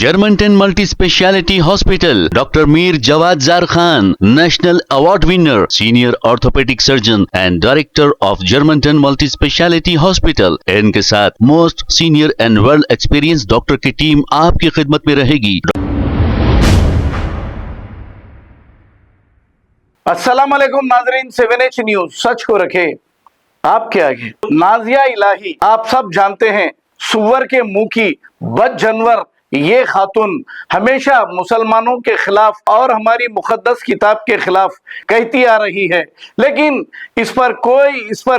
Germanton multi speciality hospital, doctor Mir Jawad jar Khan, national award winner, senior orthopaedic surgeon and director of Germanton multi speciality hospital. इनके साथ most senior and well experience doctor की team आपकी खिदमत में रहेगी। अस्सलाम वालेकुम नाजरीन, 7H न्यूज सच को रखे आपके आगे। नाजिया इलाही, आप सब जानते हैं, सुअर के मुंह की बद जानवर ये खातून हमेशा मुसलमानों के खिलाफ और हमारी मुकद्दस किताब के खिलाफ कहती आ रही है, लेकिन इस पर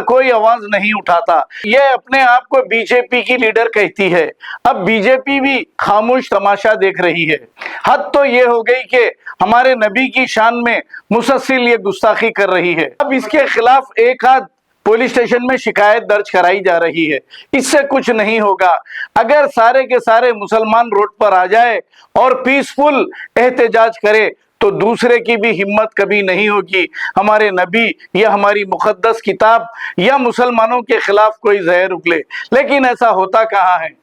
कोई आवाज नहीं उठाता। ये अपने आप को बीजेपी की लीडर कहती है। अब बीजेपी भी खामोश तमाशा देख रही है। हद तो ये हो गई कि हमारे नबी की शान में मुसलसल ये गुस्ताखी कर रही है। अब इसके खिलाफ एक आध पुलिस स्टेशन में शिकायत दर्ज कराई जा रही है। इससे कुछ नहीं होगा। अगर सारे के सारे मुसलमान रोड पर आ जाए और पीसफुल एहतजाज करे तो दूसरे की भी हिम्मत कभी नहीं होगी हमारे नबी या हमारी मुकद्दस किताब या मुसलमानों के खिलाफ कोई जहर उगले। लेकिन ऐसा होता कहाँ है?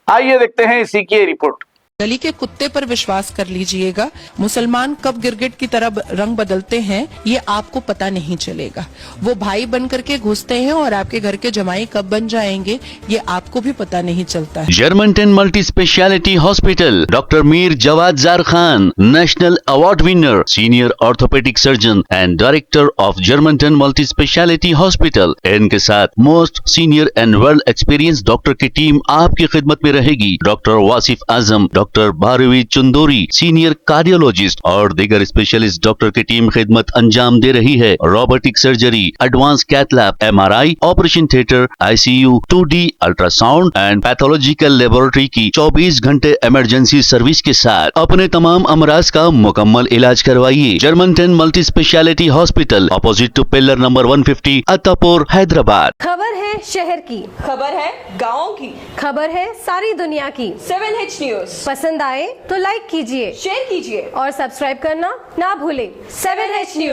आइए देखते हैं इसी की रिपोर्ट। गली के कुत्ते पर विश्वास कर लीजिएगा, मुसलमान कब गिरगिट की तरह रंग बदलते हैं ये आपको पता नहीं चलेगा। वो भाई बन करके घुसते हैं और आपके घर के जमाई कब बन जाएंगे ये आपको भी पता नहीं चलता है। Germanton multi speciality hospital, doctor Mir Jawad jar Khan, national award winner, senior orthopaedic surgeon and director of Germanton multi speciality hospital. इनके साथ most senior and well experience doctor की टीम आपकी खिदमत में रहेगी। Doctor Wasif Azam, doctor Bharvi Chandori, senior cardiologist और दीगर स्पेशलिस्ट डॉक्टर की टीम खिदमत अंजाम दे रही है। Robotic surgery, advance cath lab, MRI, operation theatre, ICU, 2D ultrasound and pathological laboratory की 24 घंटे इमरजेंसी सर्विस के साथ अपने तमाम अमराज का मुकम्मल इलाज करवाइए। Germanten multi speciality hospital, opposite to pillar number 150, Attapur, Hyderabad. खबर है शहर की, खबर है गाँव की, खबर है सारी दुनिया की। 7H न्यूज पसंद आए तो लाइक कीजिए, शेयर कीजिए और सब्सक्राइब करना ना भूलें। 7H news.